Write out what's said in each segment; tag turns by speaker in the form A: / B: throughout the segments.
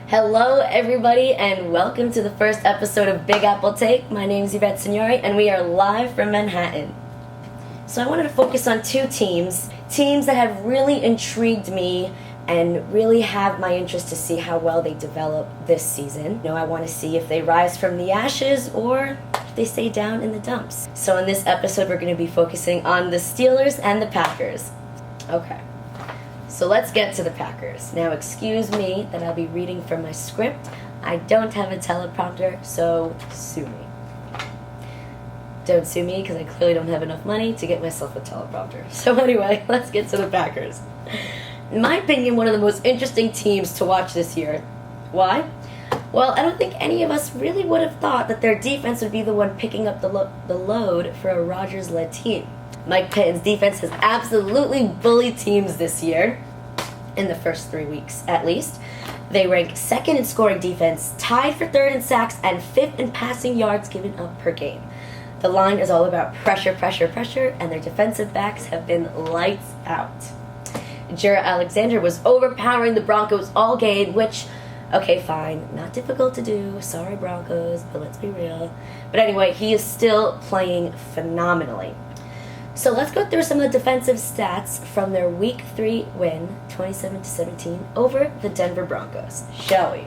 A: Hello, everybody, and welcome to the first episode of Big Apple Take. My name is Yvette Signori, and we are live from Manhattan. So I wanted to focus on two teams that have really intrigued me and really have my interest to see how well they develop this season. I want to see if they rise from the ashes or if they stay down in the dumps. So in this episode, we're going to be focusing on the Steelers and the Packers. Okay. So let's get to the Packers. Now, excuse me that I'll be reading from my script. I don't have a teleprompter, so sue me. Don't sue me because I clearly don't have enough money to get myself a teleprompter. So anyway, let's get to the Packers. In my opinion, one of the most interesting teams to watch this year. Why? Well, I don't think any of us really would have thought that their defense would be the one picking up the load for a Rodgers-led team. Mike Pettine's defense has absolutely bullied teams this year, in the first 3 weeks at least. They rank second in scoring defense, tied for third in sacks, and fifth in passing yards given up per game. The line is all about pressure, and their defensive backs have been lights out. Jaire Alexander was overpowering the Broncos all game, which, okay, fine, not difficult to do. Sorry, Broncos, but let's be real. But anyway, he is still playing phenomenally. So let's go through some of the defensive stats from their Week 3 win, 27-17, over the Denver Broncos, shall we?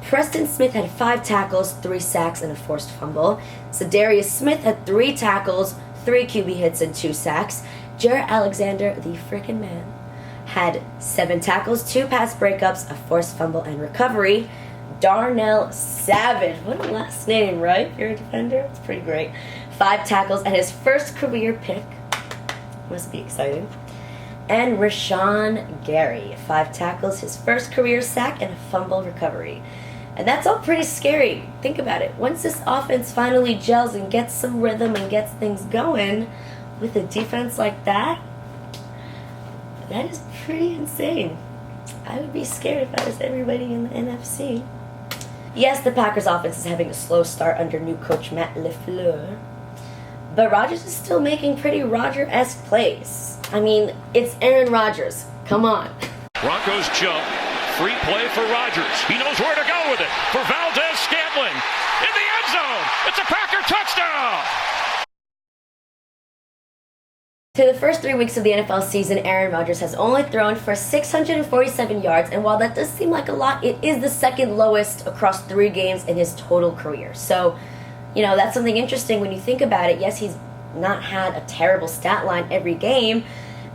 A: Preston Smith had 5 tackles, 3 sacks, and a forced fumble. Za'Darius Smith had 3 tackles, 3 QB hits, and 2 sacks. Jaire Alexander, the frickin' man, had 7 tackles, 2 pass breakups, a forced fumble, and recovery. Darnell Savage, what a last name, right? If you're a defender, it's pretty great. 5 tackles and his first career pick. Must be exciting. And Rashan Gary, 5 tackles, his first career sack, and a fumble recovery. And that's all pretty scary. Think about it. Once this offense finally gels and gets some rhythm and gets things going with a defense like that, that is pretty insane. I would be scared if I was everybody in the NFC. Yes, the Packers offense is having a slow start under new coach Matt LaFleur, but Rodgers is still making pretty Rodgers-esque plays. I mean, it's Aaron Rodgers. Come on.
B: Broncos jump. Free play for Rodgers. He knows where to go with it. For Valdez-Scantling. In the end zone. It's a Packer touchdown.
A: Through the first 3 weeks of the NFL season, Aaron Rodgers has only thrown for 647 yards, and while that does seem like a lot, it is the second lowest across 3 games in his total career. So, that's something interesting when you think about it. Yes, he's not had a terrible stat line every game,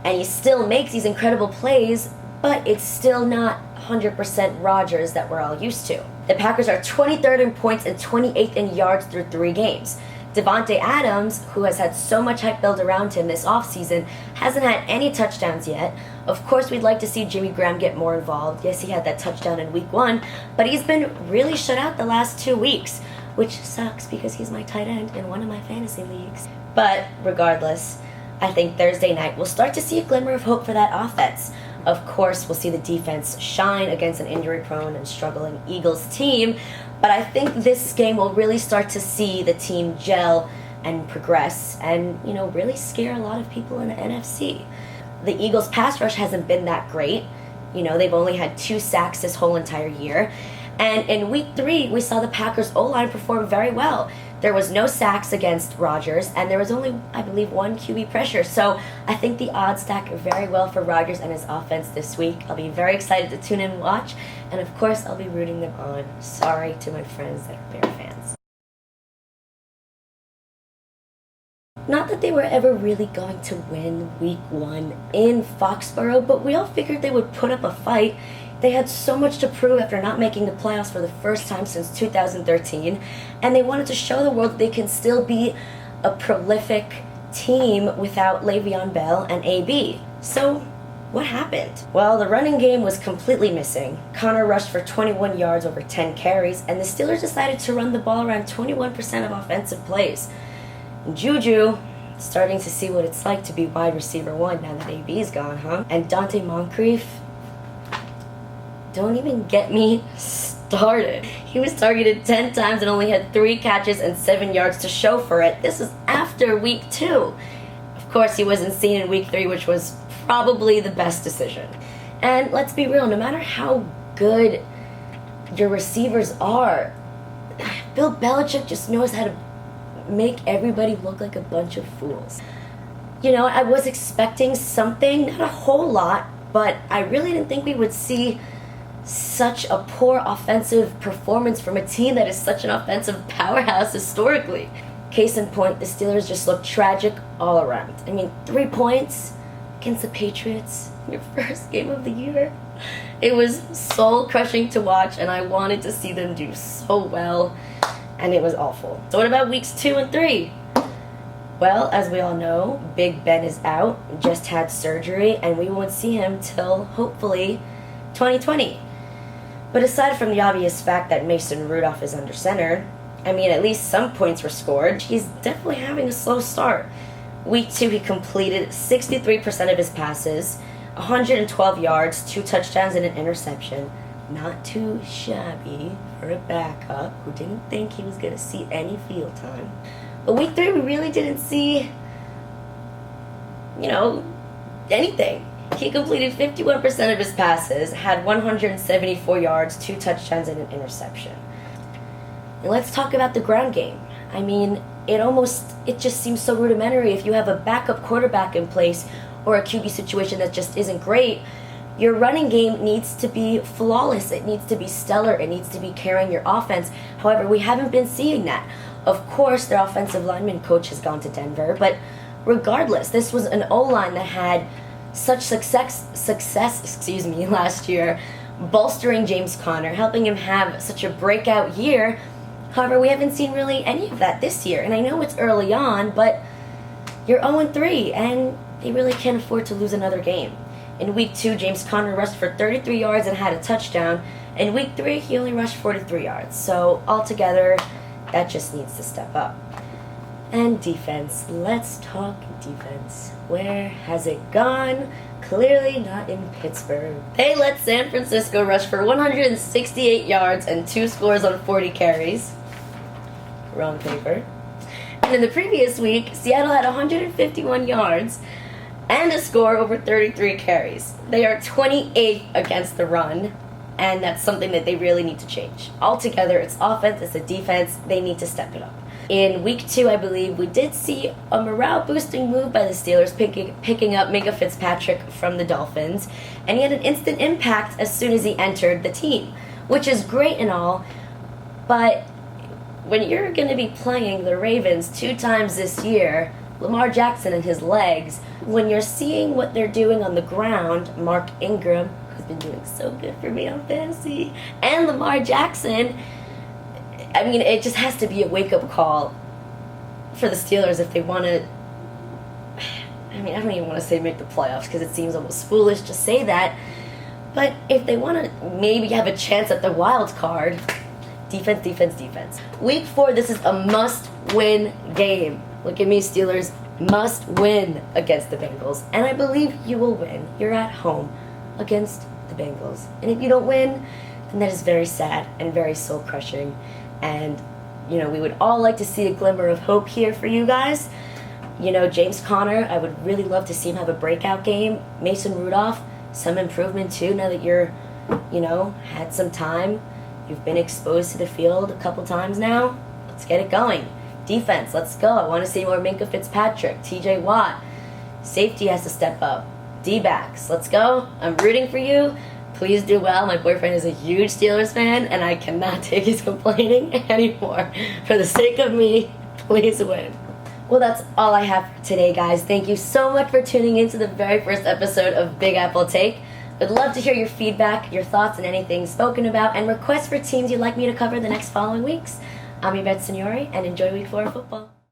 A: and he still makes these incredible plays, but it's still not 100% Rodgers that we're all used to. The Packers are 23rd in points and 28th in yards through 3 games. Devontae Adams, who has had so much hype built around him this offseason, hasn't had any touchdowns yet. Of course, we'd like to see Jimmy Graham get more involved. Yes, he had that touchdown in Week 1, but he's been really shut out the last 2 weeks, which sucks because he's my tight end in one of my fantasy leagues. But regardless, I think Thursday night we'll start to see a glimmer of hope for that offense. Of course, we'll see the defense shine against an injury-prone and struggling Eagles team, but I think this game will really start to see the team gel and progress and, really scare a lot of people in the NFC. The Eagles' pass rush hasn't been that great. They've only had 2 sacks this whole entire year. And in Week 3, we saw the Packers' O-line perform very well. There was no sacks against Rodgers, and there was only, I believe, 1 QB pressure. So I think the odds stack very well for Rodgers and his offense this week. I'll be very excited to tune in and watch, and of course, I'll be rooting them on. Sorry to my friends that are Bear fans. Not that they were ever really going to win Week 1 in Foxborough, but we all figured they would put up a fight. They had so much to prove after not making the playoffs for the first time since 2013, and they wanted to show the world that they can still be a prolific team without Le'Veon Bell and AB. So, what happened? Well, the running game was completely missing. Connor rushed for 21 yards over 10 carries, and the Steelers decided to run the ball around 21% of offensive plays. Juju, starting to see what it's like to be wide receiver 1 now that AB's gone, huh? And Donte Moncrief, don't even get me started. He was targeted 10 times and only had 3 catches and 7 yards to show for it. This is after Week 2. Of course, he wasn't seen in Week 3, which was probably the best decision. And let's be real, no matter how good your receivers are. Bill Belichick just knows how to make everybody look like a bunch of fools. You know, I was expecting something, not a whole lot, but I really didn't think we would see such a poor offensive performance from a team that is such an offensive powerhouse historically. Case in point, the Steelers just looked tragic all around. I mean, 3 points against the Patriots, your first game of the year. It was soul-crushing to watch, and I wanted to see them do so well, and it was awful. So what about weeks 2 and 3? Well, as we all know, Big Ben is out, just had surgery, and we won't see him till, hopefully, 2020. But aside from the obvious fact that Mason Rudolph is under center, I mean, at least some points were scored. He's definitely having a slow start. Week 2, he completed 63% of his passes, 112 yards, 2 touchdowns, and an interception. Not too shabby for a backup who didn't think he was going to see any field time. But week 3, we really didn't see, anything. He completed 51% of his passes, had 174 yards, 2 touchdowns, and an interception. And let's talk about the ground game. I mean, it just seems so rudimentary. If you have a backup quarterback in place or a QB situation that just isn't great, your running game needs to be flawless. It needs to be stellar. It needs to be carrying your offense. However, we haven't been seeing that. Of course, their offensive lineman coach has gone to Denver, but regardless, this was an O-line that had such success last year, bolstering James Conner, helping him have such a breakout year. However, we haven't seen really any of that this year. And I know it's early on, but you're 0-3, and they really can't afford to lose another game. In week 2, James Conner rushed for 33 yards and had a touchdown. In week 3, he only rushed 43 yards. So altogether, that just needs to step up. And defense. Let's talk defense. Where has it gone? Clearly not in Pittsburgh. They let San Francisco rush for 168 yards and 2 scores on 40 carries. Wrong paper. And in the previous week, Seattle had 151 yards and a score over 33 carries. They are 28th against the run, and that's something that they really need to change. Altogether, it's offense, it's a defense, they need to step it up. In week 2, I believe, we did see a morale-boosting move by the Steelers, picking up Minkah Fitzpatrick from the Dolphins, and he had an instant impact as soon as he entered the team, which is great and all, but when you're going to be playing the Ravens 2 times this year, Lamar Jackson and his legs, when you're seeing what they're doing on the ground, Mark Ingram, who's been doing so good for me on fantasy, and Lamar Jackson, I mean, it just has to be a wake-up call for the Steelers if they want to, I mean, I don't even want to say make the playoffs because it seems almost foolish to say that, but if they want to maybe have a chance at the wild card, defense, defense, defense. Week 4, this is a must-win game. Look at me, Steelers, must win against the Bengals, and I believe you will win. You're at home against the Bengals, and if you don't win, then that is very sad and very soul-crushing. And, we would all like to see a glimmer of hope here for you guys. James Conner, I would really love to see him have a breakout game. Mason Rudolph, some improvement too, now that you're, had some time. You've been exposed to the field a couple times now. Let's get it going. Defense, let's go. I want to see more Minkah Fitzpatrick, TJ Watt. Safety has to step up. D-backs, let's go. I'm rooting for you. Please do well. My boyfriend is a huge Steelers fan, and I cannot take his complaining anymore. For the sake of me, please win. Well, that's all I have for today, guys. Thank you so much for tuning in to the very first episode of Big Apple Take. I'd love to hear your feedback, your thoughts, and anything spoken about, and requests for teams you'd like me to cover the next following weeks. I'm Yvette Signori, and enjoy week 4 of football.